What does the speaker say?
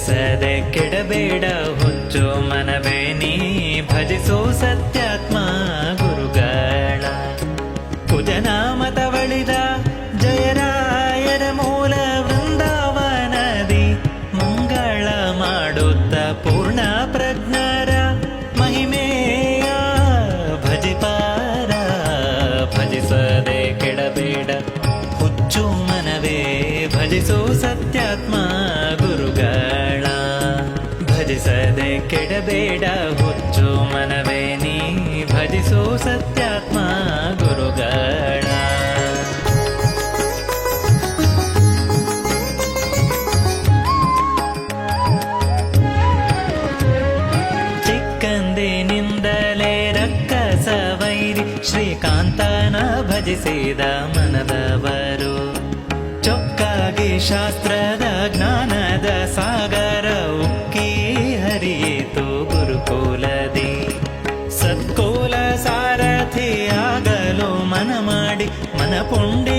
ಭಜಿಸದೆ ಕೆಡಬೇಡ ಹುಚ್ಚು ಮನವೇ ನೀ ಭಜಿಸೋ ಸತ್ಯಾತ್ಮ ಗುರುಗಳ ಕುಜನಾಮತವಳಿದ ಜಯರಾಯರ ಮೂಲ ವೃಂದಾವನದಿ ಮಂಗಳ ಮಾಡುತ್ತ ಪೂರ್ಣ ಪ್ರಜ್ಞರ ಮಹಿಮೆಯ ಭಜಿಪಾರ ಭಜಿಸದೆ ಕೆಡಬೇಡ ಹುಚ್ಚು ಮನವೇ ಭಜಿಸೋ ಸತ್ಯಾತ್ಮ ಗುರುಗಳ ಭಜಿಸದೆ ಕೆಡಬೇಡ ಹುಚ್ಚು ಮನವೇ ನೀ ಭಜಿಸೋ ಸತ್ಯಾತ್ಮ ಗುರುಗಳ ಚಿಕ್ಕಂದಿನಿಂದಲೇ ರಕ್ಕಸ ವೈರಿ ಶ್ರೀಕಾಂತನ ಭಜಿಸಿದ ಮನದವರು ಚೊಕ್ಕಾಗಿ ಶಾಸ್ತ್ರದ ಜ್ಞಾನದ ಸಾಗರ ಉಕ್ಕಿ ಹರಿಯಿತು ಗುರುಕುಲದಿ ಸತ್ಕುಲ ಸಾರಥಿಯಾಗಲು ಮನ ಮಾಡಿ ಮನ ಪುಂಡಿ